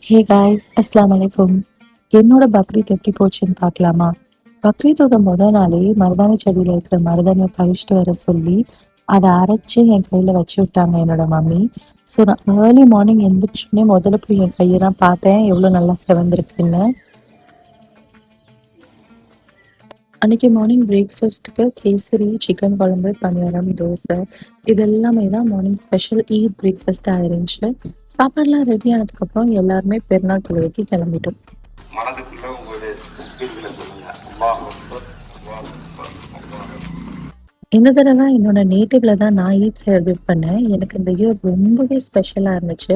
Hey guys, அஸ்ஸலாமு அலைக்கும். என்னோட பக்ரீத் எப்படி போச்சுன்னு பார்க்கலாமா? பக்ரீத்தோட நாளே மருதாணி செடியில இருக்கிற மருதாணியை பறிச்சுட்டு வர சொல்லி அதை அரைச்சு என் கையில வச்சு விட்டாங்க என்னோட மம்மி. ஸோ நான் ஏர்லி மார்னிங் எந்திரிச்சோடனே முதல்ல போய் என் கையை தான் பார்த்தேன், எவ்வளோ நல்லா செவந்திருக்குன்னு. அன்னைக்கு மார்னிங் பிரேக்ஃபாஸ்ட்டுக்கு கேசரி, சிக்கன் குழம்பு, பணியாரம், தோசை இது எல்லாமே தான் மார்னிங் ஸ்பெஷல் ஈத் பிரேக்ஃபாஸ்ட்டாக இருந்துச்சு. சாப்பாடுலாம் ரெடி ஆனதுக்கப்புறம் எல்லாருமே பெருநாள் தொழுகைக்கு கிளம்பிட்டோம். இந்த தடவை என்னோட நேட்டிவ்ல தான் நான் ஈத் செலிப்ரேட் பண்ணேன். எனக்கு இந்த இயர் ரொம்பவே ஸ்பெஷலாக இருந்துச்சு.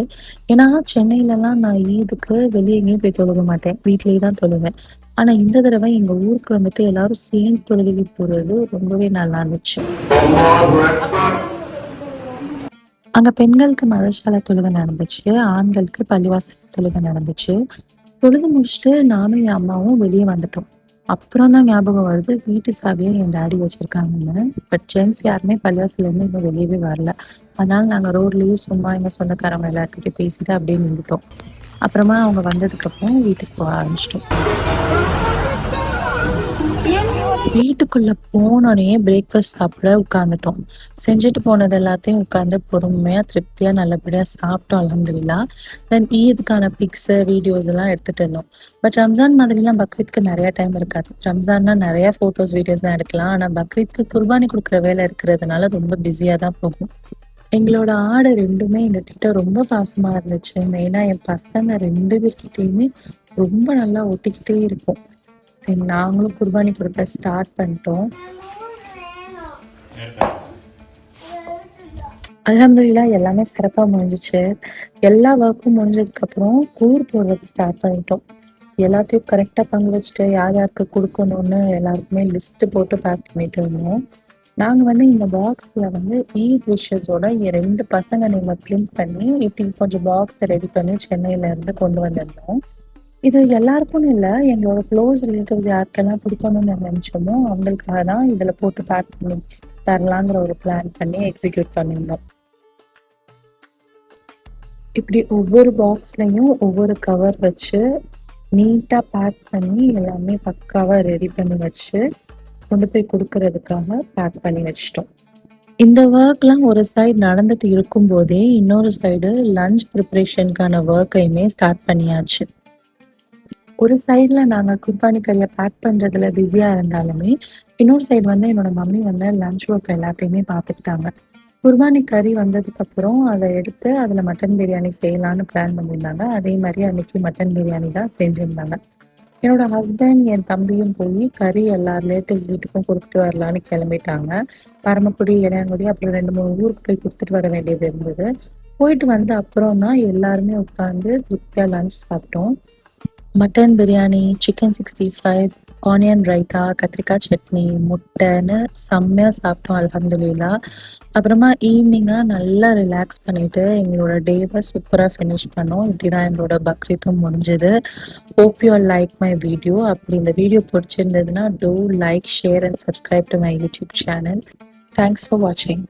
ஏன்னா சென்னையிலலாம் நான் ஈதுக்கு வெளியே எங்கேயும் போய் தொழுக மாட்டேன், வீட்லேயே தான் தொழுவேன். ஆனால் இந்த தடவை எங்கள் ஊருக்கு வந்துட்டு எல்லாரும் சேர்ந்து தொழுகைக்கு போகிறது ரொம்பவே நல்லா இருந்துச்சு. அங்கே பெண்களுக்கு மதசாலை தொழுகை நடந்துச்சு, ஆண்களுக்கு பள்ளிவாசல் தொழுகை நடந்துச்சு. தொழுது முடிச்சுட்டு நானும் என் அம்மாவும் வெளியே வந்துட்டோம். அப்புறம் தான் ஞாபகம் வருது, வீட்டு சாவியை என் டாடி வச்சிருக்காங்கன்னு. பட் ஜென்ஸ் யாருமே பள்ளிவாசலேருந்து இன்னும் வெளியவே வரல. அதனால நாங்கள் ரோட்லேயே சும்மா எங்கள் சொந்தக்காரங்க எல்லார்கிட்டையும் பேசிட்டு அப்படியே நின்றுட்டோம். அப்புறமா அவங்க வந்ததுக்கப்புறம் வீட்டுக்கு போக ஆரம்பிச்சிட்டோம். வீட்டுக்குள்ள போனோடனே பிரேக்ஃபாஸ்ட் சாப்பிட உட்காந்துட்டோம். செஞ்சுட்டு போனது எல்லாத்தையும் உட்காந்து பொறுமையா திருப்தியா நல்லபடியா சாப்பிட்டோம் அல்ஹம்துலில்லாஹ். தென் ஈதுக்கான பிக்ஸ் வீடியோஸ் எல்லாம் எடுத்துட்டு இருந்தோம். பட் ரம்ஜான் மாதிரிலாம் பக்ரீத்க்கு நிறைய டைம் இருக்காது. ரம்ஜான்னா நிறைய போட்டோஸ் வீடியோஸ்லாம் எடுக்கலாம். ஆனா பக்ரீத்க்கு குர்பானி கொடுக்குற வேலை இருக்கிறதுனால ரொம்ப பிஸியா தான் போகும். எங்களோட ஆடு ரெண்டுமே எங்ககிட்ட ரொம்ப பாசமா இருந்துச்சு. மெயினா என் பசங்க 2 பேர்கிட்டயுமே ரொம்ப நல்லா ஒட்டிக்கிட்டே இருக்கும். தென் நாங்களும் குர்பானி கொடுக்க ஸ்டார்ட் பண்ணிட்டோம். அல்ஹம்துலில்லாஹ் எல்லாமே சிறப்பாக முடிஞ்சிச்சு. எல்லா ஒர்க்கும் முடிஞ்சதுக்கப்புறம் கூர் போடுறது ஸ்டார்ட் பண்ணிட்டோம். எல்லாத்தையும் கரெக்டாக பங்கு வச்சுட்டு யார் யாருக்கு கொடுக்கணும்னு எல்லாருக்குமே லிஸ்ட்டு போட்டு பேக் பண்ணிட்டு இருந்தோம். நாங்கள் வந்து இந்த பாக்ஸில் வந்து ஈத் விஷஸோட என் 2 பசங்க நேமை பிரிண்ட் பண்ணி இப்படி கொஞ்சம் பாக்ஸை ரெடி பண்ணி சென்னையிலேருந்து கொண்டு வந்திருந்தோம். இது எல்லாருக்கும்னு இல்லை, எங்களோட க்ளோஸ் ரிலேட்டிவ்ஸ் யாருக்கெல்லாம் கொடுக்கணும்னு நினைச்சோமோ அவங்களுக்காக தான் இதில் போட்டு பேக் பண்ணி தரலாங்கிற ஒரு பிளான் பண்ணி எக்ஸிக்யூட் பண்ணியிருந்தோம். இப்படி ஒவ்வொரு பாக்ஸ்லையும் ஒவ்வொரு கவர் வச்சு நீட்டாக பேக் பண்ணி எல்லாமே பக்காவாக ரெடி பண்ணி வச்சு கொண்டு போய் கொடுக்கறதுக்காக பேக் பண்ணி வச்சிட்டோம். இந்த ஒர்க்லாம் ஒரு சைடு நடந்துட்டு இருக்கும்போதே இன்னொரு சைடு லஞ்ச் ப்ரிப்ரேஷனுக்கான ஒர்க்கையுமே ஸ்டார்ட் பண்ணியாச்சு. ஒரு சைடில் நாங்கள் குர்பானி கறியை பேக் பண்ணுறதுல பிஸியாக இருந்தாலுமே இன்னொரு சைடு வந்து என்னோட மம்மி வந்து லஞ்ச் ஒர்க் எல்லாத்தையுமே பார்த்துக்கிட்டாங்க. குர்பானி கறி வந்ததுக்கப்புறம் அதை எடுத்து அதில் மட்டன் பிரியாணி செய்யலான்னு பிளான் பண்ணியிருந்தாங்க. அதே மாதிரி அன்னைக்கு மட்டன் பிரியாணி தான் செஞ்சுருந்தாங்க. என்னோட ஹஸ்பண்ட் என் தம்பியும் போய் கறி எல்லா ரிலேட்டிவ்ஸ் வீட்டுக்கும் கொடுத்துட்டு வரலான்னு கிளம்பிட்டாங்க. பரமக்குடி, இளையாங்குடி, அப்புறம் 2-3 ஊருக்கு போய் கொடுத்துட்டு வர வேண்டியது இருந்தது. போயிட்டு வந்து அப்புறம் தான் எல்லாருமே உட்காந்து திருப்தியாக லஞ்ச் சாப்பிட்டோம். Mutton biryani, chicken 65, onion raita, கத்திரிக்காய் சட்னி, முட்டைன்னு செம்மையாக சாப்பிட்டோம் அல்ஹம்துலில்லாஹ். அப்புறமா ஈவினிங்காக நல்லா ரிலாக்ஸ் பண்ணிவிட்டு எங்களோட டேவை சூப்பராக ஃபினிஷ் பண்ணோம். இப்படி தான் எங்களோட பக்ரீத்தும் முடிஞ்சுது. Hope you all like my video. அப்படி இந்த வீடியோ பிடிச்சிருந்ததுன்னா do like, share and subscribe to my YouTube channel. Thanks for வாட்சிங்.